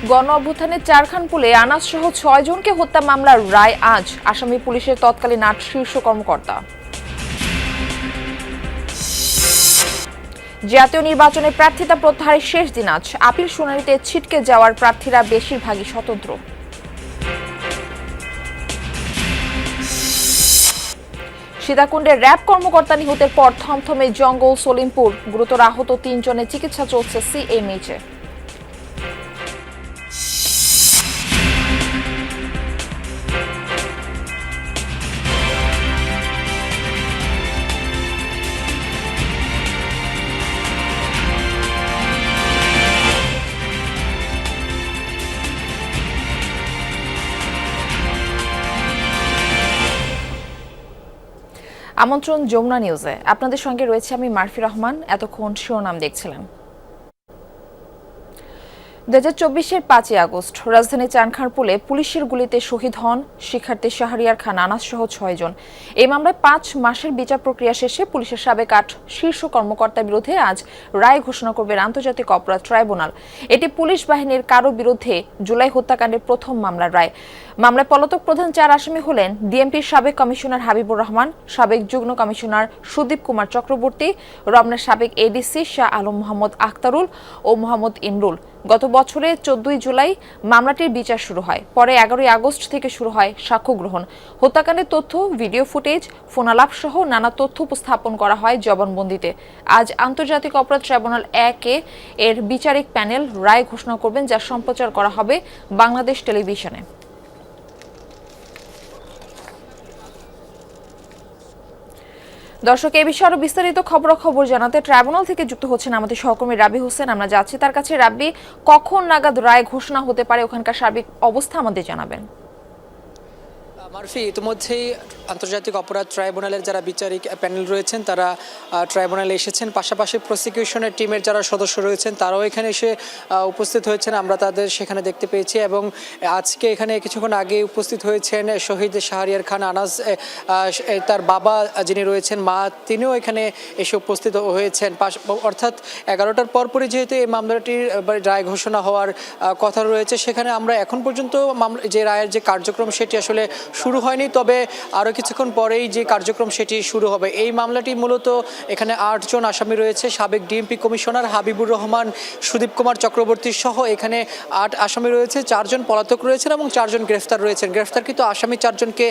গণ অভ্যুত্থানে চারখানপুলে আনাস সহ ৬ জনকে হত্যা মামলার রায় আজ, আসামি পুলিশের তৎকালীন ৮ শীর্ষ কর্মকর্তা। জাতীয় নির্বাচনে প্রার্থিতা প্রত্যাহারের শেষ দিন আজ, আপিল শুনানিতে ছিটকে যাওয়ার প্রার্থীরা বেশিরভাগই স্বতন্ত্র। সীতাকুণ্ডে র্যাব কর্মকর্তা নিহতের পর থমথমে জঙ্গল সলিমপুর, গুরুতর আহত ৩ জনের চিকিৎসা চলছে সিএমএইচে। আমন্ত্রণ যমুনা নিউজে, আপনাদের সঙ্গে রয়েছে আমি মারফি রহমান। এতক্ষণ শিরোনাম দেখছিলেন। 2024-এর 5ই আগস্ট রাজধানী চানখারপুলে পুলিশের গুলিতে শহীদ হন শিক্ষার্থী শাহরিয়ার খান আনাস সহ 6 জন। এই মামলায় 5 মাসের বিচার প্রক্রিয়া শেষে পুলিশের সাবেক 8 শীর্ষ কর্মকর্তার বিরুদ্ধে আজ রায় ঘোষণা করবে আন্তর্জাতিক অপরাধ ট্রাইব্যুনাল। এটি পুলিশ বাহিনীর কারো বিরুদ্ধে জুলাই হত্যাকাণ্ডের প্রথম মামলার রায়। মামলায় পলাতক প্রধান 4 আসামি হলেন ডিএমপির সাবেক কমিশনার হাবিবুর রহমান, সাবেক যুগ্ম কমিশনার সুদীপ কুমার চক্রবর্তী, রমনার সাবেক এডিসি শাহ আলম মোহাম্মদ আখতারুল ও মোহাম্মদ ইমরুল। গত বছরের 14 জুলাই মামলাটির বিচার শুরু হয়। পরে 11 আগস্ট থেকে শুরু হয় সাক্ষ্য গ্রহণ। হত্যাকাণ্ডের তথ্য, ভিডিও ফুটেজ, ফোনালাপ সহ নানা তথ্য উপস্থাপন করা হয় জবানবন্দিতে। আজ আন্তর্জাতিক অপরাধ ট্রাইব্যুনাল 1 এর বিচারিক প্যানেল রায় ঘোষণা করবেন, যা সম্প্রচার করা হবে বাংলাদেশ টেলিভিশনে। দর্শক, এই বিষয়ে আরো বিস্তারিত খবর জানাতে ট্রাইব্যুনাল থেকে যুক্ত হচ্ছেন আমাদের সহকর্মী রাবি হোসেন। আমরা যাচ্ছি তার কাছে। রাবি, কখন নাগাদ রায় ঘোষণা হতে পারে, ওখানকার সার্বিক অবস্থা আমাদের জানাবেন। মারফি, ইতিমধ্যেই আন্তর্জাতিক অপরাধ ট্রাইব্যুনালের যারা বিচারিক প্যানেল রয়েছেন তারা ট্রাইব্যুনালে এসেছেন। পাশাপাশি প্রসিকিউশনের টিমের যারা সদস্য রয়েছেন তারাও এখানে এসে উপস্থিত হয়েছেন, আমরা তাদের সেখানে দেখতে পেয়েছি। এবং আজকে এখানে কিছুক্ষণ আগে উপস্থিত হয়েছেন শহীদ শাহরিয়ার খান আনাস, তার বাবা যিনি রয়েছেন, মা, তিনিও এখানে এসে উপস্থিত হয়েছেন। অর্থাৎ 11টার পরপরই যেহেতু এই মামলাটির রায় ঘোষণা হওয়ার কথা রয়েছে, সেখানে আমরা এখন পর্যন্ত যে রায়ের যে কার্যক্রম সেটি আসলে শুরু হয়নি, তবে আরও কিছুক্ষণ পরেই যে কার্যক্রম সেটি শুরু হবে। এই মামলাটি মূলত এখানে 8 জন আসামি রয়েছে। সাবেক ডিএমপি কমিশনার হাবিবুর রহমান, সুদীপ কুমার চক্রবর্তী সহ এখানে 8 আসামি রয়েছে। 4 জন পলাতক রয়েছেন এবং 4 জন গ্রেফতার রয়েছেন। গ্রেফতারকৃত আসামি 4 জনকে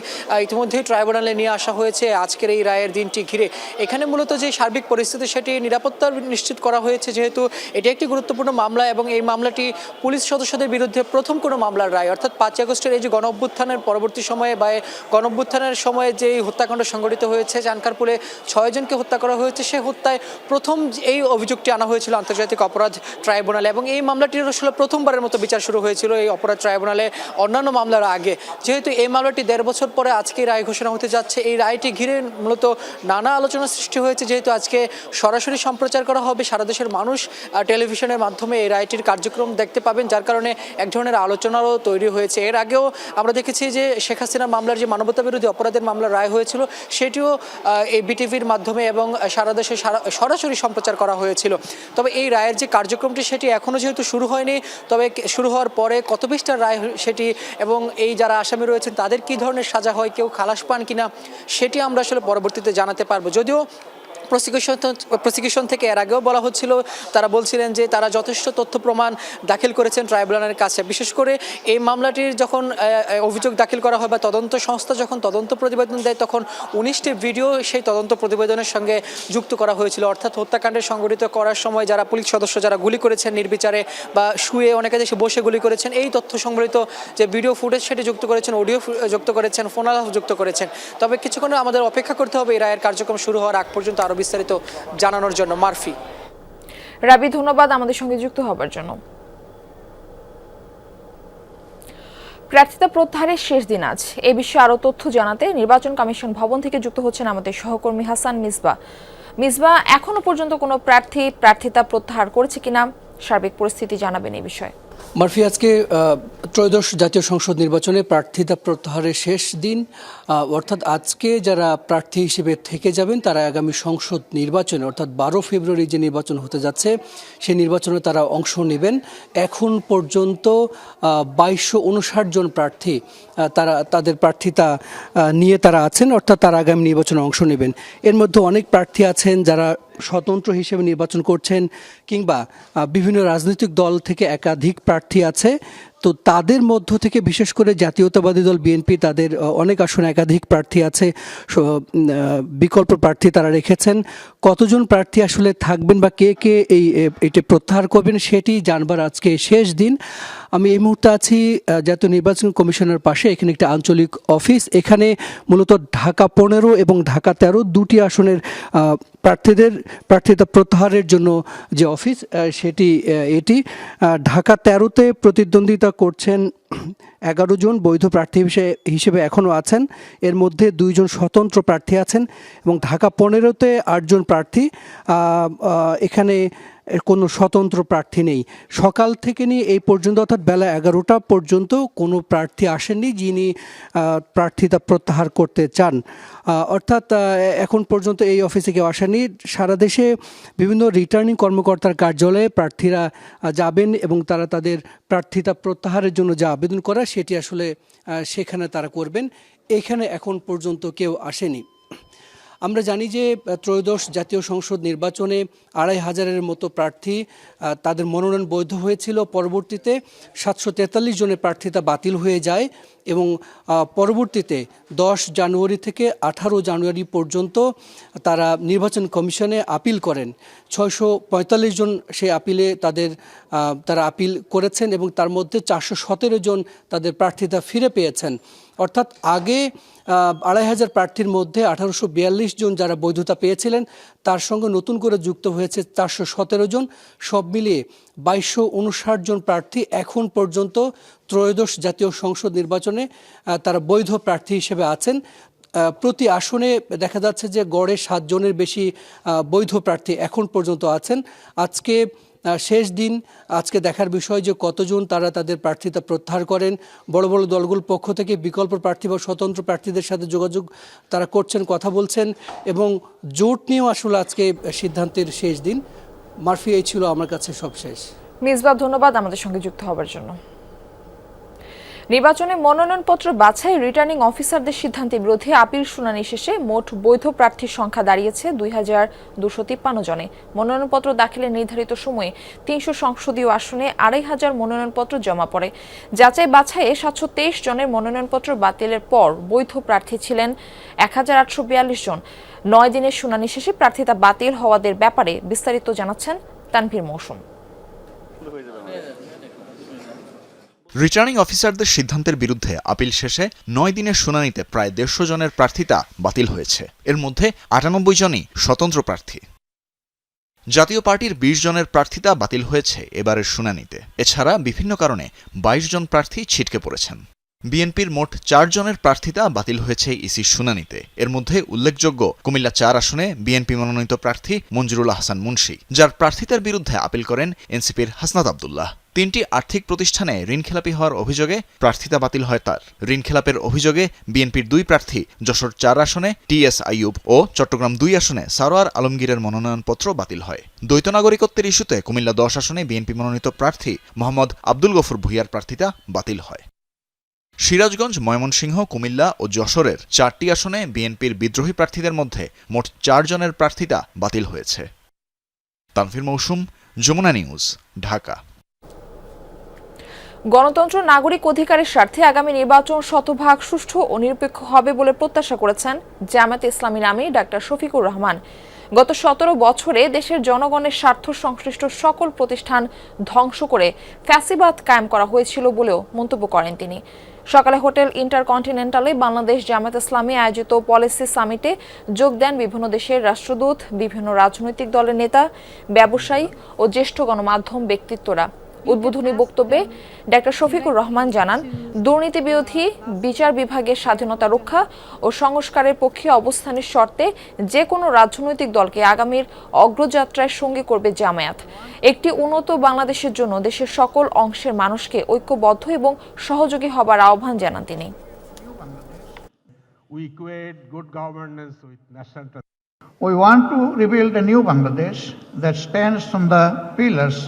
ইতিমধ্যেই ট্রাইব্যুনালে নিয়ে আসা হয়েছে আজকের এই রায়ের দিনটি ঘিরে। এখানে মূলত যে সার্বিক পরিস্থিতি সেটি নিরাপত্তা নিশ্চিত করা হয়েছে, যেহেতু এটি একটি গুরুত্বপূর্ণ মামলা এবং এই মামলাটি পুলিশ সদস্যদের বিরুদ্ধে প্রথম কোনো মামলার রায়। অর্থাৎ 5 আগস্টের এই যে গণ অভ্যুত্থানের পরবর্তী সময়ে বা গণ অভ্যুত্থানের সময়ে যে হত্যাকাণ্ড সংঘটিত হয়েছে, চানখারপুলে 6 জনকে হত্যা করা হয়েছে, সে হত্যায় প্রথম এই অভিযোগটি আনা হয়েছিল আন্তর্জাতিক অপরাধ ট্রাইব্যুনালে এবং এই মামলাটির আসলে প্রথমবারের মতো বিচার শুরু হয়েছিল এই অপরাধ ট্রাইব্যুনালে অন্যান্য মামলার আগে। যেহেতু এই মামলাটি 1.5 বছর পরে আজকে রায় ঘোষণা হতে যাচ্ছে, এই রায়টি ঘিরে মূলত নানা আলোচনা সৃষ্টি হয়েছে। যেহেতু আজকে সরাসরি সম্প্রচার করা হবে, সারা দেশের মানুষ টেলিভিশনের মাধ্যমে এই রায়টির কার্যক্রম দেখতে পাবেন, যার কারণে এক ধরনের আলোচনারও তৈরি হয়েছে। এর আগেও আমরা দেখেছি যে শেখ হাসিনার মামলার যে মানবতা বিরোধী অপরাধের মামলার রায় হয়েছিল, সেটিও এই বিটিভির মাধ্যমে এবং সারা দেশে সরাসরি সম্প্রচার করা হয়েছিল। তবে এই রায়ের যে কার্যক্রমটি সেটি এখনও যেহেতু শুরু হয়নি, তবে শুরু হওয়ার পরে কত পৃষ্ঠার রায় সেটি এবং এই যারা আসামি রয়েছেন তাদের কী ধরনের সাজা হয়, কেউ খালাস পান কিনা, সেটি আমরা আসলে পরবর্তীতে জানাতে পারবো। যদিও প্রসিকিউশন থেকে এর আগেও বলা হচ্ছিল, তারা বলছিলেন যে তারা যথেষ্ট তথ্য প্রমাণ দাখিল করেছেন ট্রাইব্যুনালের কাছে। বিশেষ করে এই মামলাটির যখন অভিযোগ দাখিল করা হয় বা তদন্ত সংস্থা যখন তদন্ত প্রতিবেদন দেয়, তখন 19টি ভিডিও সেই তদন্ত প্রতিবেদনের সঙ্গে যুক্ত করা হয়েছিল। অর্থাৎ হত্যাকাণ্ডের সংঘটিত করার সময় যারা পুলিশ সদস্য যারা গুলি করেছেন নির্বিচারে বা শুয়ে অনেকে দেশে বসে গুলি করেছেন, এই তথ্য সংবলিত যে ভিডিও ফুটেজ সেটি যুক্ত করেছেন, অডিও যুক্ত করেছেন, ফোনালাপ যুক্ত করেছেন। তবে কিছুক্ষণ আমাদের অপেক্ষা করতে হবে এই রায়ের কার্যক্রম শুরু হওয়ার আগ পর্যন্ত আরও বিস্তারিত জানানোর জন্য। মারফি। রাবি, ধন্যবাদ আমাদের সঙ্গে যুক্ত হবার জন্য। প্রার্থিতা প্রত্যাহারের শেষ দিন আজ, এই বিষয়ে আরো তথ্য জানাতে নির্বাচন কমিশন ভবন থেকে যুক্ত হচ্ছেন আমাদের সহকর্মী হাসান মিসবা। এখনো পর্যন্ত কোনো প্রার্থিতা প্রত্যাহার করেছে কিনা, সার্বিক পরিস্থিতি জানাবেন এই বিষয়ে। মারফি, আজকে ত্রয়োদশ জাতীয় সংসদ নির্বাচনে প্রার্থিতা প্রত্যাহারের শেষ দিন। অর্থাৎ আজকে যারা প্রার্থী হিসেবে থেকে যাবেন তারা আগামী সংসদ নির্বাচনে অর্থাৎ 12 ফেব্রুয়ারি যে নির্বাচন হতে যাচ্ছে সেই নির্বাচনে তারা অংশ নেবেন। এখন পর্যন্ত 2259 জন প্রার্থী তারা তাদের প্রার্থিতা নিয়ে তারা আছেন, অর্থাৎ তারা আগামী নির্বাচনে অংশ নেবেন। এর মধ্যে অনেক প্রার্থী আছেন যারা স্বতন্ত্র হিসেবে নির্বাচন করছেন, কিংবা বিভিন্ন রাজনৈতিক দল থেকে একাধিক প্রার্থী আছে। তো তাদের মধ্য থেকে বিশেষ করে জাতীয়তাবাদী দল বিএনপি তাদের অনেক আসনে একাধিক প্রার্থী আছে, বিকল্প প্রার্থী তারা রেখেছেন। কতজন প্রার্থী আসলে থাকবেন বা কে কে এইটা প্রত্যাহার করবেন সেটি জানবার আজকে শেষ দিন। আমি এই মুহূর্তে আছি জাতীয় নির্বাচন কমিশনের পাশে। এখানে একটা আঞ্চলিক অফিস, এখানে মূলত ঢাকা 15 এবং ঢাকা 13 দুটি আসনের প্রার্থীদের প্রার্থিতা প্রত্যাহারের জন্য যে অফিস সেটি এটি। ঢাকা 13-তে প্রতিদ্বন্দ্বিতা করছেন 11 জন বৈধ প্রার্থী হিসেবে এখনও আছেন, এর মধ্যে 2 জন স্বতন্ত্র প্রার্থী আছেন, এবং ঢাকা 15-তে 8 জন প্রার্থী। এখানে কোনো স্বতন্ত্র প্রার্থী নেই। সকাল থেকে নিয়ে এই পর্যন্ত অর্থাৎ বেলা 11টা পর্যন্ত কোনো প্রার্থী আসেননি যিনি প্রার্থিতা প্রত্যাহার করতে চান। অর্থাৎ এখন পর্যন্ত এই অফিসে কেউ আসেনি। সারা দেশে বিভিন্ন রিটার্নিং কর্মকর্তার কার্যালয়ে প্রার্থীরা যাবেন এবং তারা তাদের প্রার্থিতা প্রত্যাহারের জন্য যে আবেদন করা সেটি আসলে সেখানে তারা করবেন। এখানে এখন পর্যন্ত কেউ আসেনি। আমরা জানি যে ত্রয়োদশ জাতীয় সংসদ নির্বাচনে 2500-এর মতো প্রার্থী তাদের মনোনয়ন বৈধ হয়েছিল। পরবর্তীতে 743 জনের প্রার্থিতা বাতিল হয়ে যায় এবং পরবর্তীতে 10 জানুয়ারি থেকে 18 জানুয়ারি পর্যন্ত তারা নির্বাচন কমিশনে আপিল করেন। 645 জন সেই আপিলে তারা আপিল করেছেন এবং তার মধ্যে 417 জন তাদের প্রার্থিতা ফিরে পেয়েছেন। অর্থাৎ আগে 2500 প্রার্থীর মধ্যে 1842 জন যারা বৈধতা পেয়েছিলেন তার সঙ্গে নতুন করে যুক্ত হয়েছে 417 জন। সব মিলিয়ে 2259 জন প্রার্থী এখন পর্যন্ত ত্রয়োদশ জাতীয় সংসদ নির্বাচনে তারা বৈধ প্রার্থী হিসেবে আছেন। প্রতি আসনে দেখা যাচ্ছে যে গড়ে 7 জনের বেশি বৈধ প্রার্থী এখন পর্যন্ত আছেন। আজকে শেষ দিন, আজকে দেখার বিষয় যে কতজন তারা তাদের প্রার্থিতা প্রত্যাহার করেন। বড় বড় দলগুলোর পক্ষ থেকে বিকল্প প্রার্থী বা স্বতন্ত্র প্রার্থীদের সাথে যোগাযোগ তারা করছেন, কথা বলছেন, এবং জোট নিয়েও আসলে আজকে সিদ্ধান্তের শেষ দিন। মারফি, এই ছিল আমার কাছে সব শেষ। মিসবাহ, ধন্যবাদ আমাদের সঙ্গে যুক্ত হবার জন্য। নির্বাচনে মনোনয়নপত্র বাছাই রিটার্নিং অফিসারদের সিদ্ধান্তের বিরুদ্ধে আপিল শুনানি শেষে মোট বৈধ প্রার্থীর সংখ্যা দাঁড়িয়েছে 2253 জনে। মনোনয়নপত্র দাখিলের নির্ধারিত সময়ে 300 সংসদীয় আসনে 2500 মনোনয়নপত্র জমা পড়ে। যাচাই বাছাইয়ে 723 জনের মনোনয়নপত্র বাতিলের পর বৈধ প্রার্থী ছিলেন 1842 জন। 9 দিনের শুনানি শেষে প্রার্থিতা বাতিল হওয়াদের ব্যাপারে বিস্তারিত জানাচ্ছেন তানভীর মৌসুম। রিটার্নিং অফিসারদের সিদ্ধান্তের বিরুদ্ধে আপিল শেষে 9 দিনের শুনানিতে প্রায় 150 জনের প্রার্থিতা বাতিল হয়েছে। এর মধ্যে 98 জনই স্বতন্ত্র প্রার্থী। জাতীয় পার্টির 20 জনের প্রার্থিতা বাতিল হয়েছে এবারের শুনানিতে। এছাড়া বিভিন্ন কারণে 22 জন প্রার্থী ছিটকে পড়েছেন। বিএনপির মোট 4 জনের প্রার্থিতা বাতিল হয়েছে ইসির শুনানিতে। এর মধ্যে উল্লেখযোগ্য কুমিল্লা 4 আসনে বিএনপি মনোনীত প্রার্থী মঞ্জুরুল আহসান মুন্সী, যার প্রার্থিতার বিরুদ্ধে আপিল করেন এনসিপির হাসনাত আব্দুল্লাহ। 3টি আর্থিক প্রতিষ্ঠানে ঋণখেলাপি হওয়ার অভিযোগে প্রার্থিতা বাতিল হয় তার। ঋণখেলাপের অভিযোগে বিএনপির 2 প্রার্থী যশোর 4 আসনে টিএস আইয়ুব ও চট্টগ্রাম 2 আসনে সারোয়ার আলমগীরের মনোনয়নপত্র বাতিল হয়। দ্বৈত নাগরিকত্বের ইস্যুতে কুমিল্লা 10 আসনে বিএনপি মনোনীত প্রার্থী মোহাম্মদ আব্দুল গফুর ভূঁইয়ার প্রার্থিতা বাতিল হয়। সিরাজগঞ্জ, ময়মনসিংহ, কুমিল্লা ও যশোরের 4টি আসনে বিএনপির বিদ্রোহী প্রার্থীদের মধ্যে মোট 4 জনের প্রার্থিতা বাতিল হয়েছে। তানভীর মৌসুম, যমুনা নিউজ, ঢাকা। গণতন্ত্র নাগরিক অধিকারের স্বার্থে আগামী নির্বাচন শতভাগ সুষ্ঠু ও নিরপেক্ষ হবে বলে প্রত্যাশা করেছেন জামায়াতে ইসলামীর আমির ডাক্তার শফিকুর রহমান। গত 17 বছরে দেশের জনগণের স্বার্থ সংশ্লিষ্ট সকল প্রতিষ্ঠান ধ্বংস করে ফ্যাসিবাদ কায়েম করা হয়েছিল বলেও মন্তব্য করেন তিনি। সকালে হোটেল ইন্টারকন্টিনেন্টালে বাংলাদেশ জামায়াত ইসলামী আয়োজিত পলিসি সামিটে যোগ দেন বিভিন্ন দেশের রাষ্ট্রদূত, বিভিন্ন রাজনৈতিক দলের নেতা, ব্যবসায়ী ও জ্যেষ্ঠ গণমাধ্যম ব্যক্তিত্বরা। উদ্বোধনী বক্তব্যে ডা শফিকুর রহমান জানান, দুর্নীতি বিরোধী বিচার বিভাগের স্বাধীনতা রক্ষা ও সংস্কারের পক্ষে অবস্থানের শর্তে যে কোনো রাজনৈতিক দলকে আগামীর অগ্রযাত্রায় সঙ্গী করবে জামায়াত। একটি উন্নত বাংলাদেশের জন্য দেশের সকল অংশের মানুষকে ঐক্যবদ্ধ এবং সহযোগী হবার আহ্বান জানান তিনি। We equate good governance with national transition. We want to rebuild a new Bangladesh that stands on the pillars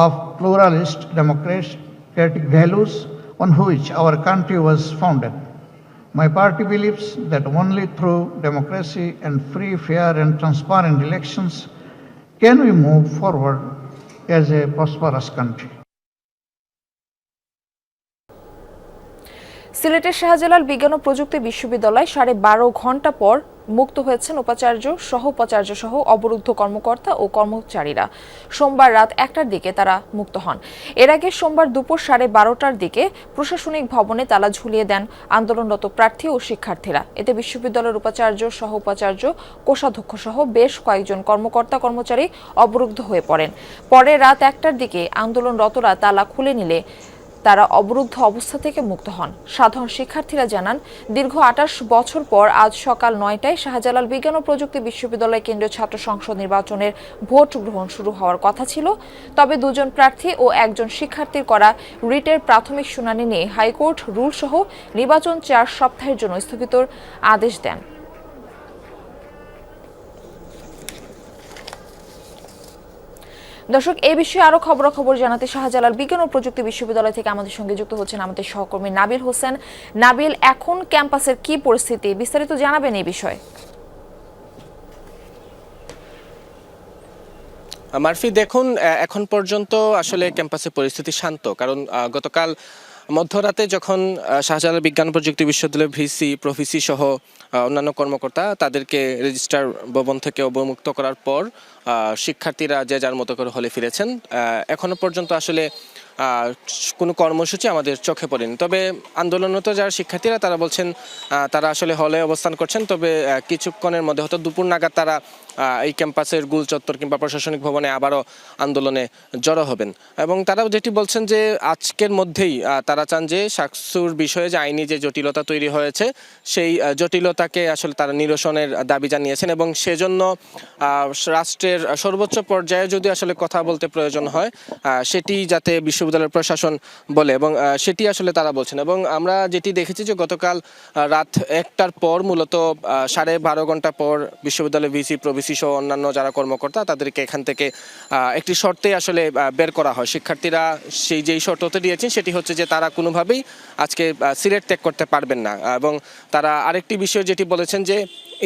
of pluralist democratic values on which our country was founded. My party believes that only through democracy and free, fair and transparent elections can we move forward as a prosperous country. সিলেটের শাহজালাল বিজ্ঞান ও প্রযুক্তি বিশ্ববিদ্যালয় 12.5 ঘণ্টা পর মুক্ত হয়েছেন উপাচার্য, সহ উপাচার্য সহ অবরুদ্ধ কর্মকর্তা ও কর্মচারীরা। সোমবার রাত 1টার দিকে তারা মুক্ত হন। এর আগে সোমবার দুপুর 12:30টার দিকে প্রশাসনিক ভবনে তালা ঝুলিয়ে দেন আন্দোলনরত প্রার্থী ও শিক্ষার্থীরা। এতে বিশ্ববিদ্যালয়ের উপাচার্য, সহ উপাচার্য, কোষাধ্যক্ষ সহ বেশ কয়েকজন কর্মকর্তা কর্মচারী অবরুদ্ধ হয়ে পড়েন। পরে রাত 1টার দিকে আন্দোলনরতরা তালা খুলে নিলে তারা অবরুদ্ধ অবস্থা থেকে মুক্ত হন। সাধারণ শিক্ষার্থীরা জানান, দীর্ঘ 28 বছর পর আজ সকাল 9টায় শাহজালাল বিজ্ঞান ও প্রযুক্তি বিশ্ববিদ্যালয় কেন্দ্রীয় ছাত্র সংসদ নির্বাচনের ভোট গ্রহণ শুরু হওয়ার কথা ছিল। তবে 2 জন প্রার্থী ও 1 জন শিক্ষার্থীর করা রিটের প্রাথমিক শুনানি নিয়ে হাইকোর্ট রুল সহ নির্বাচন 4 সপ্তাহের জন্য স্থগিতর আদেশ দেন। দর্শক, এই বিষয়ে আরো খবরাখবর জানাতে শাহজালাল বিজ্ঞান ও প্রযুক্তি বিশ্ববিদ্যালয় থেকে আমাদের সঙ্গে যুক্ত হচ্ছেন আমাদের সহকর্মী নাবিল হোসেন। নাবিল, এখন ক্যাম্পাসের কি পরিস্থিতি, বিস্তারিত জানাবেন এই বিষয়ে? মারফি, দেখুন, এখন পর্যন্ত আসলে ক্যাম্পাসের পরিস্থিতি শান্ত। কারণ গতকাল মধ্যরাতে যখন শাহজালাল বিজ্ঞান প্রযুক্তি বিশ্ববিদ্যালয়ের ভিসি, প্রভিসি সহ অন্যান্য কর্মকর্তা তাদেরকে রেজিস্ট্রার ভবন থেকে অবমুক্ত করার পর শিক্ষার্থীরা যে যার মতো করে হলে ফিরেছেন। এখনো পর্যন্ত আসলে কোনো কর্মসূচি আমাদের চোখে পড়েনি। তবে আন্দোলনরত যারা শিক্ষার্থীরা তারা বলছেন তারা আসলে হলে অবস্থান করছেন। তবে কিছুক্ষণের মধ্যে হয়তো দুপুর নাগাদ তারা এই ক্যাম্পাসের গুল চত্বর কিংবা প্রশাসনিক ভবনে আবারও আন্দোলনে জড়ো হবেন। এবং তারাও যেটি বলছেন যে আজকের মধ্যেই তারা চান যে শাকসুর বিষয়ে যে আইনি যে জটিলতা তৈরি হয়েছে সেই জটিলতাকে আসলে তারা নিরসনের দাবি জানিয়েছেন। এবং সেজন্য রাষ্ট্রের সর্বোচ্চ পর্যায়ে যদি আসলে কথা বলতে প্রয়োজন হয় সেটি যাতে বিশ্ববিদ্যালয়ের প্রশাসন বলে, এবং সেটি আসলে তারা বলছেন। এবং আমরা যেটি দেখেছি যে গতকাল রাত 1টার পর মূলত 12.5 ঘণ্টা পর বিশ্ববিদ্যালয়ের ভিসি, প্রভিসি সহ অন্যান্য যারা কর্মকর্তা তাদেরকে এখান থেকে একটি শর্তে আসলে বের করা হয়। শিক্ষার্থীরা যেই শর্ততে দিয়েছেন সেটি হচ্ছে যে তারা কোনোভাবেই আজকে সিলেট ত্যাগ করতে পারবেন না। এবং তারা আরেকটি বিষয় যেটি বলেছেন যে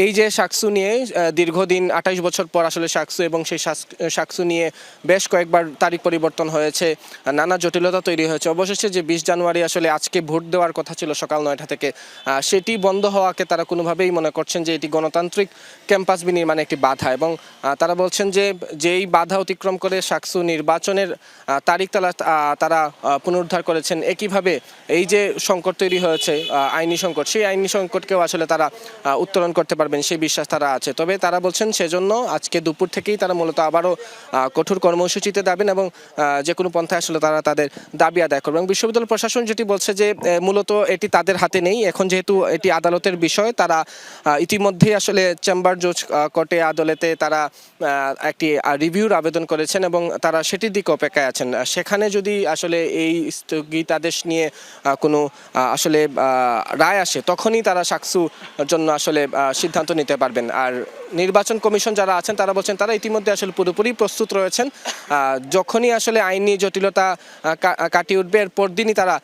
এই যে শাকসু নিয়ে দীর্ঘদিন 28 বছর পর আসলে শাকসু, এবং সেই শাকসু নিয়ে বেশ কয়েকবার তারিখ পরিবর্তন হয়েছে, নানা জটিলতা তৈরি হয়েছে। অবশেষে যে 20 জানুয়ারি আসলে আজকে ভোট দেওয়ার কথা ছিল সকাল 9টা থেকে, সেটি বন্ধ হওয়াকে তারা কোনোভাবেই মনে করছেন যে এটি গণতান্ত্রিক ক্যাম্পাস বিনির্মাণে একটি বাধা। এবং তারা বলছেন যে যেই বাধা অতিক্রম করে শাকসু নির্বাচনের তারিখ তারা পুনরুদ্ধার করেছেন, একইভাবে এই যে সংকট তৈরি হয়েছে আইনি সংকট, সেই আইনি সংকটকেও আসলে তারা উত্তোলন করতে পারবেন সেই বিশ্বাস তারা আছে। তবে তারা বলছেন সেজন্য আজকে দুপুর থেকেই তারা মূলত আবারও কঠোর কর্মসূচিতে যাবেন এবং যে কোনো পন্থায় আসলে তারা তাদের দাবি আদায় করবেন। এবং বিশ্ববিদ্যালয় প্রশাসন যেটি বলছে যে মূলত এটি তাদের হাতে নেই, এখন যেহেতু এটি আদালতের বিষয়, তারা ইতিমধ্যেই আসলে চেম্বার জজ কোর্টে আদালতে তারা একটি রিভিউর আবেদন করেছেন এবং তারা সেটির দিকে অপেক্ষায় আছেন। সেখানে যদি আসলে এই স্থগিতাদেশ নিয়ে কোনো আসলে রায় আসে তখনই তারা শাকসুর জন্য আসলে সিদ্ধান্ত নিতে পারবেন। আর নির্বাচন কমিশন যারা আছেন তারা বলছেন তারা ইতিমধ্যে আসলে পুরোপুরি প্রস্তুত রয়েছেন। যখনই আসলে আইনি জটিলতা কাটিয়ে উঠবে এর পরদিনই তারা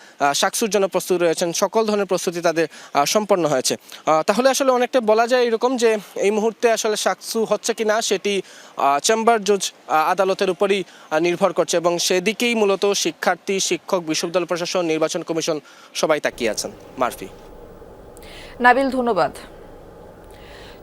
শাকসুর জন্য প্রস্তুত রয়েছেন। সকল ধরনের প্রস্তুতি তাদের সম্পন্ন হয়েছে। তাহলে আসলে অনেকটা বলা যায় এরকম যে এই মুহূর্তে আসলে শাকসু হচ্ছে কিনা সেটি চেম্বার জজ আদালতের উপরই নির্ভর করছে এবং সেদিকেই মূলত শিক্ষার্থী, শিক্ষক, বিশ্ববিদ্যালয় প্রশাসন, নির্বাচন কমিশন সবাই তাকিয়ে আছেন। মারফি। নাবিল, ধন্যবাদ।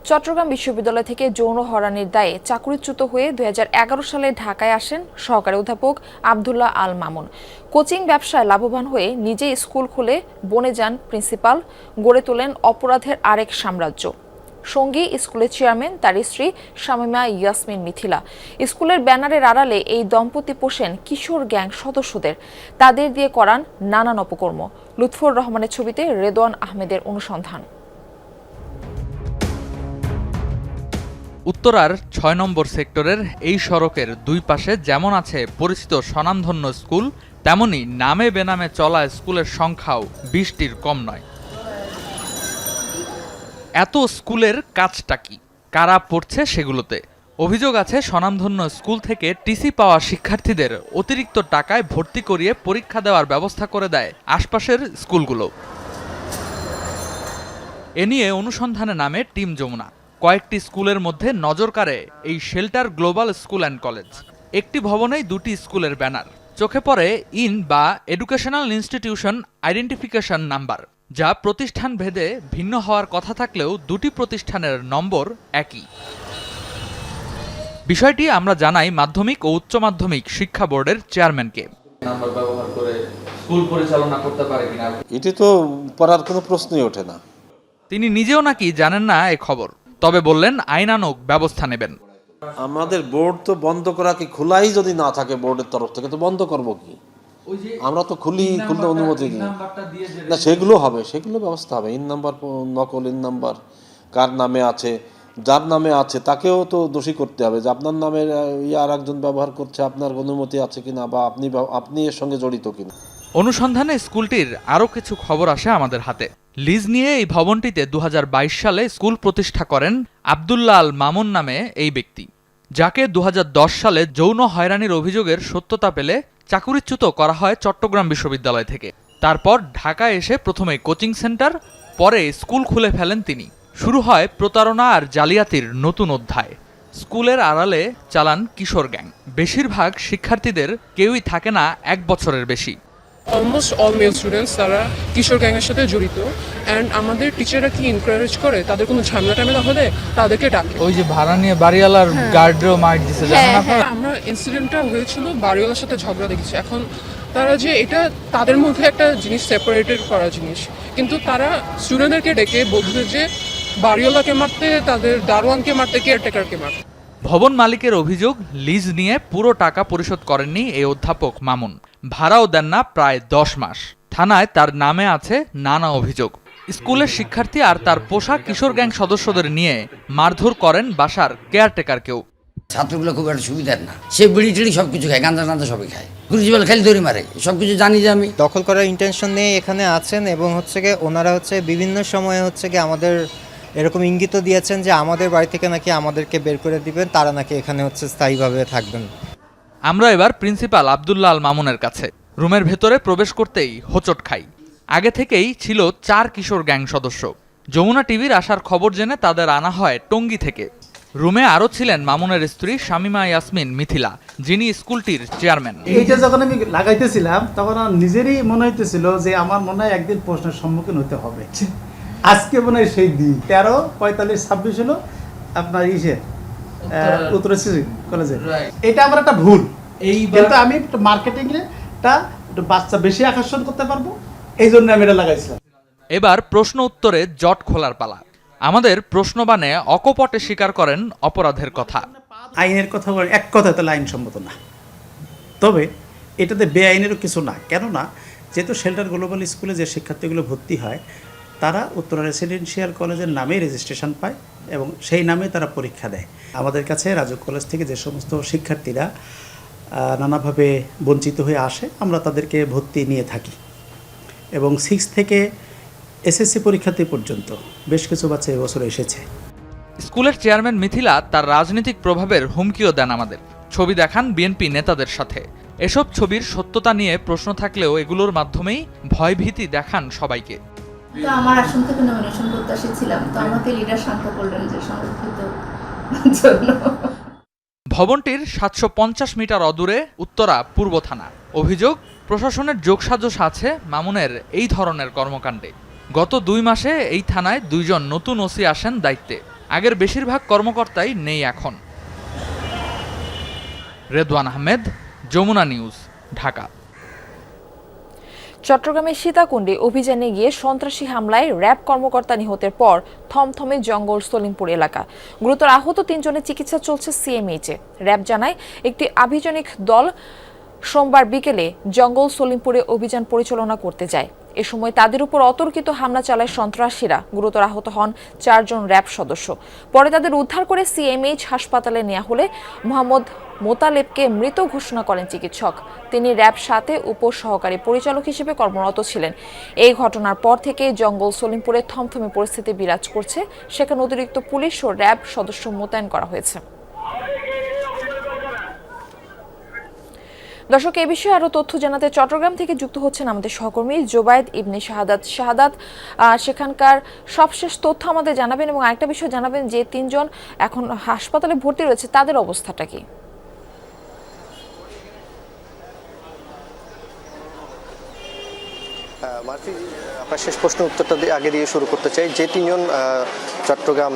চট্টগ্রাম বিশ্ববিদ্যালয় থেকে যৌন হয়রানির দায়ে চাকরিচ্যুত হয়ে 2011 সালে ঢাকায় আসেন সহকারী অধ্যাপক আব্দুল্লাহ আল মামুন। কোচিং ব্যবসায় লাভবান হয়ে নিজেই স্কুল খুলে বনে যান প্রিন্সিপাল, গড়ে তোলেন অপরাধের আরেক সাম্রাজ্য। সঙ্গী স্কুলের চেয়ারম্যান তার স্ত্রী শামীমা ইয়াসমিন মিথিলা। স্কুলের ব্যানারের আড়ালে এই দম্পতি পোষেন কিশোর গ্যাং সদস্যদের, তাদের দিয়ে করান নানান অপকর্ম। লুৎফর রহমানের ছবিতে রেদওয়ান আহমেদের অনুসন্ধান। উত্তরার ৬ নম্বর সেক্টরের এই সড়কের দুই পাশে যেমন আছে পরিচিত স্বনামধন্য স্কুল, তেমনি নামে বেনামে চলা স্কুলের সংখ্যাও ২০টির কম নয়। এত স্কুলের কাজটা কি, কারা পড়ছে সেগুলোতে? অভিযোগ আছে স্বনামধন্য স্কুল থেকে টিসি পাওয়া শিক্ষার্থীদের অতিরিক্ত টাকায় ভর্তি করিয়ে পরীক্ষা দেওয়ার ব্যবস্থা করে দেয় আশপাশের স্কুলগুলো। এ নিয়ে অনুসন্ধানে নামে টিম যমুনা। কয়েকটি স্কুলের মধ্যে নজর কাড়ে এই shelter global school and college. একটি ভবনেই দুটি স্কুলের ব্যানার। চোখে পড়ে ইন বা এডুকেশনাল ইনস্টিটিউশন আইডেন্টিফিকেশন নাম্বার, যা প্রতিষ্ঠান ভেদে ভিন্ন হওয়ার কথা থাকলেও দুটি প্রতিষ্ঠানের নম্বর একই। বিষয়টি আমরা জানাই মাধ্যমিক ও উচ্চ মাধ্যমিক শিক্ষা বোর্ডের চেয়ারম্যানকে। নাম্বার ব্যবহার করে স্কুল পরিচালনা করতে পারে কিনা এটি তো পড়ার কোনো প্রশ্নই ওঠে না। তিনি নিজেও নাকি জানেন না এ খবর, তবে বললেন আইনানুগ ব্যবস্থা নেবেন। আমাদের বোর্ড তো বন্ধ করা কি, খোলাই যদি না থাকে বোর্ডের তরফ থেকে তো বন্ধ করব কি? আমরা তো খুলতে অনুমতি দিই না। সেগুলো হবে, সেগুলো ব্যবস্থা হবে। ইন নাম্বার, নকল ইন নাম্বার কার নামে আছে, যার নামে আছে তাকেও তো দোষী করতে হবে যে আপনার নামের আর একজন ব্যবহার করছে, আপনার অনুমতি আছে কিনা বা আপনি এর সঙ্গে জড়িত কিনা। অনুসন্ধানে স্কুলটির আরও কিছু খবর আসে আমাদের হাতে। লিজ নিয়ে এই ভবনটিতে ২০২২ সালে স্কুল প্রতিষ্ঠা করেন আব্দুল্লাহ আল মামুন নামে এই ব্যক্তি, যাকে ২০১০ সালে যৌন হয়রানির অভিযোগের সত্যতা পেলে চাকুরিচ্যুত করা হয় চট্টগ্রাম বিশ্ববিদ্যালয় থেকে। তারপর ঢাকায় এসে প্রথমে কোচিং সেন্টার, পরে স্কুল খুলে ফেলেন তিনি। শুরু হয় প্রতারণা আর জালিয়াতির নতুন অধ্যায়। স্কুলের আড়ালে চালান কিশোর গ্যাং। বেশিরভাগ শিক্ষার্থীদের কেউই থাকে না ১ বছরের বেশি। অলমোস্ট অল মেল স্টুডেন্টস তারা কিশোর গ্যাংয়ের সাথে জড়িত। অ্যান্ড আমাদের টিচাররা কি এনকারেজ করে, তাদের কোনো ঝামেলা টামেলা হলে তাদেরকে ডাকে। ওই যে ভাড়া নিয়ে বাড়িওয়ালার গার্ডরেও মাইট দিছে, জানেন আপনারা? আমরা ইনসিডেন্টটা হয়েছিল বাড়িওয়ালার সাথে ঝগড়া দেখেছি। এখন তারা যে এটা তাদের মধ্যে একটা জিনিস সেপারেটেড করা জিনিস, কিন্তু তারা স্টুডেন্টদেরকে ডেকে বলছে যে বাড়িওয়ালাকে মারতে, তাদের দারোয়ানকে মারতে, কেয়ারটেকারকে মারতে। ভবন মালিকের অভিযোগ, লিজ নিয়ে পুরো টাকা পরিশোধ করেননি এই অধ্যাপক মামুন। ভাড়াও দেন না প্রায় ১০ মাস। থানায় তার নামে আছে নানা অভিযোগ। স্কুলের শিক্ষার্থী আর তার পোশাক কিশোর গ্যাং সদস্যদের নিয়ে মারধর করেন বাসার কেয়ারটেকারকেও। ছাত্রগুলো খুব একটা সুবিধার না, সে বিড়ি টিড়ি সবকিছু খায়, গাঁজা টাঞ্জা সবই খায়, প্রিন্সিপাল খালি দড়ি মারে, সবকিছু জানি যে আমি। দখল করার ইন্টেনশন নিয়ে এখানে আছেন এবং ওনারা বিভিন্ন সময়ে আমাদের এরকম ইঙ্গিত দিয়েছেন যে আমাদের বাড়ি থেকে নাকি আমাদেরকে বের করে দিবেন, তারা নাকি এখানে স্থায়ীভাবে থাকবেন। আমরা এবার প্রিন্সিপাল আব্দুল্লাহ আল মামুনের কাছে। রুমের ভেতরে প্রবেশ করতেই হোঁচট খাই। আগে থেকেই ছিল ৪ কিশোর গ্যাং সদস্য। যমুনা টিভির আসার খবর জেনে তাদের আনা হয় টঙ্গী থেকে। রুমে আরও ছিলেন মামুনের স্ত্রী শামীমা ইয়াসমিন মিথিলা, যিনি স্কুলটির চেয়ারম্যান। এইটা যখন আমি লাগাইতেছিলাম তখন আমার নিজেরই মনে হইতেছিল যে আমার মনে হয় একদিন প্রশ্নের সম্মুখীন হতে হবে। আজকে মনে হয় সেই দিন ১৩:৪৫-২৬ হলো আপনার উত্তর কলেজে। এটা আমার একটা ভুল, কিন্তু আমি মার্কেটিংটা একটু বাচ্চা বেশি আকর্ষণ করতে পারবো, এই জন্য আমি এটা লাগাইছিলাম। এবার প্রশ্ন উত্তরে জট খোলার পালা। আমাদের প্রশ্নবাণে অকপটে স্বীকার করেন অপরাধের কথা। আইনের কথা বলেন, এক কথা তাহলে আইনসম্মত না, তবে এটাতে বেআইনেরও কিছু না। কেননা যেহেতু শেল্টার গ্লোবাল স্কুলে যে শিক্ষার্থীগুলো ভর্তি হয় তারা উত্তরা রেসিডেন্সিয়াল কলেজের নামেই রেজিস্ট্রেশন পায় এবং সেই নামে তারা পরীক্ষা দেয়। আমাদের কাছে রাজুক কলেজ থেকে যে সমস্ত শিক্ষার্থীরা নানাভাবে বঞ্চিত হয়ে আসে, আমরা তাদেরকে ভর্তি নিয়ে থাকি এবং 6 থেকে এসএসসি পরীক্ষার্থী পর্যন্ত বেশ কিছু বাচ্চা এবছর এসেছে। স্কুলের চেয়ারম্যান মিথিলা তার রাজনৈতিক প্রভাবের হুমকিও দেন আমাদের। ছবি দেখান বিএনপি নেতাদের সাথে। এসব ছবির সত্যতা নিয়ে প্রশ্ন থাকলেও এগুলোর মাধ্যমেই ভয়ভীতি দেখান সবাইকে। আমার আসন থেকে নমিনেশন প্রত্যাশী ছিলাম, তো আমাকে লিডার শান্ত করলেন যে সংরক্ষিত জন্য। ভবনটির ৭৫০ মিটার অদূরে উত্তরা পূর্ব থানা। অভিযোগ, প্রশাসনের যোগসাজশ আছে মামুনের এই ধরনের কর্মকাণ্ডে। গত ২ মাসে এই থানায় ২ জন নতুন ওসি আসেন দায়িত্বে। আগের বেশিরভাগ কর্মকর্তাই নেই এখন। রেদওয়ান আহমেদ, যমুনা নিউজ, ঢাকা। চট্টগ্রামের সীতাকুণ্ডে অভিযানে গিয়ে সন্ত্রাসী হামলায় র্যাব কর্মকর্তা নিহতের পর থমথমে জঙ্গল সলিমপুর এলাকা। গুরুতর আহত 3 জনের চিকিৎসা চলছে সিএমএইচে। র্যাব জানায় একটি আভিযানিক দল সোমবার বিকেলে জঙ্গল সলিমপুরে অভিযান পরিচালনা করতে যায়। এ সময় তাদের উপর অতর্কিত হামলা চালায় সন্ত্রাসীরা। গুরুতর আহত হন 4 জন র্যাব সদস্য। পরে তাদের উদ্ধার করে সিএমএইচ হাসপাতালে নেওয়া হলে মোহাম্মদ মোতালেবকে মৃত ঘোষণা করেন চিকিৎসক। তিনি র্যাব 7-এ উপসহকারী পরিচালক হিসেবে কর্মরত ছিলেন। এই ঘটনার পর থেকে জঙ্গল সলিমপুরে থমথমে পরিস্থিতি বিরাজ করছে। সেখানে অতিরিক্ত পুলিশ ও র্যাব সদস্য মোতায়েন করা হয়েছে। দর্শক, এই বিষয়ে আরো তথ্য জানাতে চট্টগ্রাম থেকে যুক্ত হচ্ছেন আমাদের সহকর্মী জোবায়েদ ইবনে শাহাদাত। সেখানকার সবশেষ তথ্য আমাদের জানাবেন এবং আরেকটা বিষয় জানাবেন যে 3 জন এখন হাসপাতালে ভর্তি রয়েছে, তাদের অবস্থাটা কি? মার্ফি, আপনার শেষ প্রশ্নের উত্তরটা আগে দিয়ে শুরু করতে চাই। যে 3 জন চট্টগ্রাম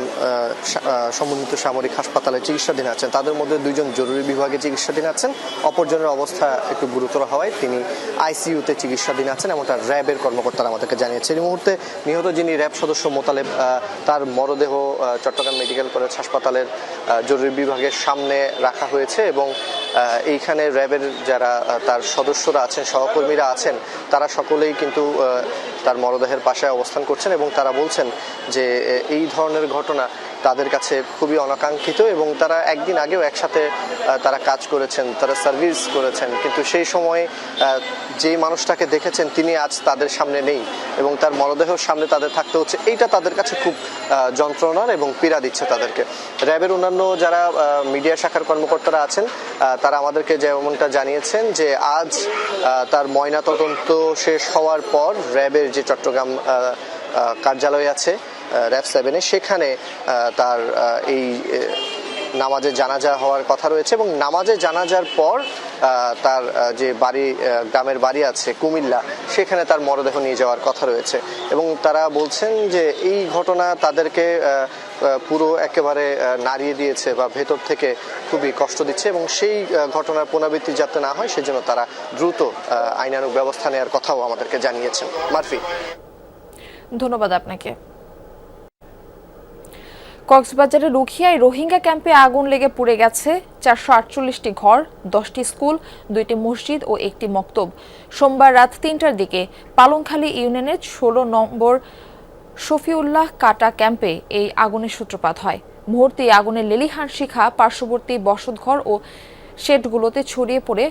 সমন্বিত সামরিক হাসপাতালে চিকিৎসাধীন আছেন, তাদের মধ্যে 2 জন জরুরি বিভাগে চিকিৎসাধীন আছেন। অপরজনের অবস্থা একটু গুরুতর হওয়ায় তিনি আইসিইউতে চিকিৎসাধীন আছেন, এমনটা র্যাবের কর্মকর্তারা আমাদেরকে জানিয়েছে। এই মুহূর্তে নিহত যিনি র্যাব সদস্য মোতালেব, তার মরদেহ চট্টগ্রাম মেডিকেল কলেজ হাসপাতালের জরুরি বিভাগের সামনে রাখা হয়েছে এবং এইখানে র্যাবের যারা তার সদস্যরা আছেন, সহকর্মীরা আছেন, তারা সকলেই কিন্তু তার মরদেহের পাশে অবস্থান করছেন এবং তারা বলছেন যে এই ধরনের ঘটনা তাদের কাছে খুবই অনাকাঙ্ক্ষিত এবং তারা একদিন আগেও একসাথে তারা কাজ করেছেন, তারা সার্ভিস করেছেন, কিন্তু সেই সময় যেই মানুষটাকে দেখেছেন তিনি আজ তাদের সামনে নেই এবং তার মরদেহের সামনে তাদের থাকতে হচ্ছে। এইটা তাদের কাছে খুব যন্ত্রণার এবং পীড়া দিচ্ছে তাদেরকে। র্যাবের অন্যান্য যারা মিডিয়া শাখার কর্মকর্তারা আছেন তারা আমাদেরকে যেমনটা জানিয়েছেন যে আজ তার ময়নাতদন্ত শেষ হওয়ার পর র্যাবের যে চট্টগ্রাম কার্যালয় আছে র্যাব 7-এ, সেখানে তার এই নামাজে জানাজা হওয়ার কথা রয়েছে এবং নামাজে জানাজার পর তার যে বাড়ি, গ্রামের বাড়ি আছে কুমিল্লা, সেখানে তার মরদেহ নিয়ে যাওয়ার কথা রয়েছে এবং তারা বলছেন যে এই ঘটনা তাদেরকে পুরো একেবারে নাড়িয়ে দিয়েছে বা ভেতর থেকে খুবই কষ্ট দিচ্ছে এবং সেই ঘটনার পুনরাবৃত্তি যাতে না হয় সেজন্য তারা দ্রুত আইনানুগ ব্যবস্থা নেওয়ার কথাও আমাদেরকে জানিয়েছেন। মার্ফি, ধন্যবাদ আপনাকে। কক্সবাজারের রুখিয়ায় রোহিঙ্গা ক্যাম্পে আগুন লেগে পুড়ে গেছে 448টি ঘর, 10টি স্কুল, 2টি মসজিদ ও একটি মক্তব। সোমবার রাত 3টার দিকে পালংখালী ইউনিয়নের 16 নম্বর শফিউল্লাহ কাটা ক্যাম্পে এই আগুনের সূত্রপাত হয়। মুহূর্তে আগুনের লেলিহান শিখা পার্শ্ববর্তী বসতঘর ও শেডগুলোতে ছড়িয়ে পড়ে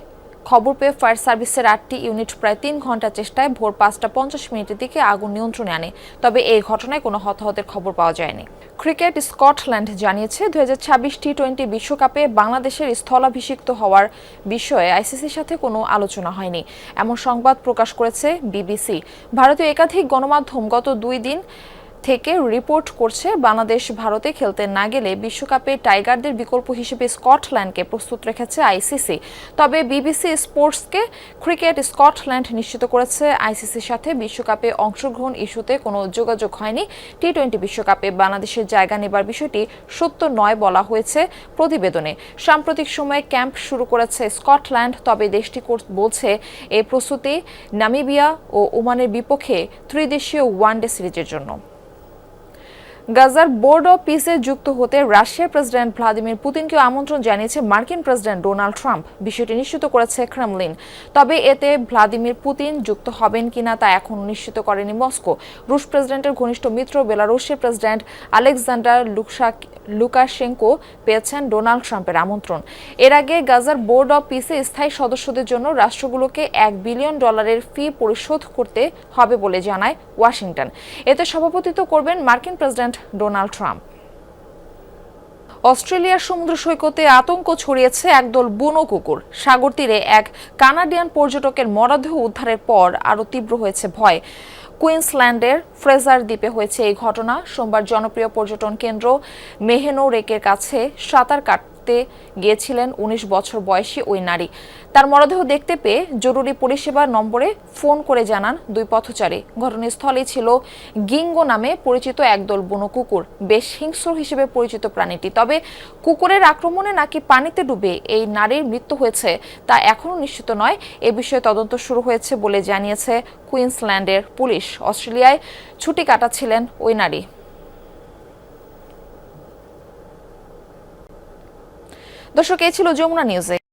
খবর পেয়ে ফায়ার সার্ভিসের 8টি ইউনিট প্রায় 3 ঘন্টা চেষ্টায় ভোর 5:50 দিকে আগুন নিয়ন্ত্রণে আনে। তবে এই ঘটনায় কোনো হতাহতের খবর পাওয়া যায়নি। ক্রিকেট স্কটল্যান্ড জানিয়েছে 2026 টি-20 বিশ্বকাপে বাংলাদেশের স্থলাভিষিক্ত হওয়ার বিষয়ে আইসিসির সাথে কোনো আলোচনা হয়নি, এমন সংবাদ প্রকাশ করেছে বিবিসি। ভারতীয় একাধিক গণমাধ্যম গত 2 দিন থেকে রিপোর্ট করছে বাংলাদেশ ভারতে খেলতে না গেলে বিশ্বকাপে টাইগারদের বিকল্প হিসেবে স্কটল্যান্ডকে প্রস্তুত রেখেছে আইসিসি। তবে বিবিসি স্পোর্টসকে ক্রিকেট স্কটল্যান্ড নিশ্চিত করেছে আইসিসির সাথে বিশ্বকাপে অংশগ্রহণ ইস্যুতে কোনো যোগাযোগ হয়নি। টি-20 বিশ্বকাপে বাংলাদেশের জায়গা নেবার বিষয়টি সত্য নয় বলা হয়েছে প্রতিবেদনে। সাম্প্রতিক সময়ে ক্যাম্প শুরু করেছে স্কটল্যান্ড, তবে দেশটি বলছে এই প্রস্তুতি নামিবিয়া ও ওমানের বিপক্ষে ত্রিদেশীয় ওয়ানডে সিরিজের জন্য। গাজার বোর্ড অব পিসে যুক্ত হতে রাশিয়ার প্রেসিডেন্ট ভ্লাদিমির পুতিনকে আমন্ত্রণ জানিয়েছে মার্কিন প্রেসিডেন্ট ডোনাল্ড ট্রাম্প। বিষয়টি নিশ্চিত করেছে ক্রেমলিন। তবে এতে ভ্লাদিমির পুতিন যুক্ত হবেন কিনা তা এখনো নিশ্চিত করেনি মস্কো। রুশ প্রেসিডেন্টের ঘনিষ্ঠ মিত্র বেলারুশের প্রেসিডেন্ট আলেকজান্ডার লুকাশেঙ্কো পেয়েছেন ডোনাল্ড ট্রাম্পের আমন্ত্রণ। এর আগে গাজার বোর্ড অব পিসে স্থায়ী সদস্যদের জন্য রাষ্ট্রগুলোকে $1 বিলিয়ন ফি পরিশোধ করতে হবে বলে জানায় ওয়াশিংটন। এতে সভাপতিত্ব করবেন মার্কিন প্রেসিডেন্ট ডোনাল্ড ট্রাম্প। অস্ট্রেলিয়ার সমুদ্র সৈকতে আতঙ্ক ছড়িয়েছে একদল বুনো কুকুর। সাগর তীরে এক কানাডিয়ান পর্যটকের মরদেহ উদ্ধারের পর আরও তীব্র হয়েছে ভয়। কুইন্সল্যান্ডের ফ্রেজার দ্বীপে হয়েছে এই ঘটনা। সোমবার জনপ্রিয় পর্যটন কেন্দ্র মেহেনো রেকের কাছে সাঁতার দেখতে গিয়েছিলেন ১৯ বছর বয়সী ওই নারী। তার মরদেহ দেখতে পেয়ে জরুরি পরিষেবা নম্বরে ফোন করে জানান দুই পথচারী। ঘটনাস্থলেই ছিল গিঙ্গো নামে পরিচিত একদল বুনো কুকুর। বেশ হিংস্র হিসেবে পরিচিত প্রাণীটি। তবে কুকুরের আক্রমণে নাকি পানিতে ডুবে এই নারীর মৃত্যু হয়েছে তা এখনও নিশ্চিত নয়। এ বিষয়ে তদন্ত শুরু হয়েছে বলে জানিয়েছে কুইন্সল্যান্ডের পুলিশ। অস্ট্রেলিয়ায় ছুটি কাটাচ্ছিলেন ওই নারী। দর্শক, এই ছিল যমুনা নিউজে।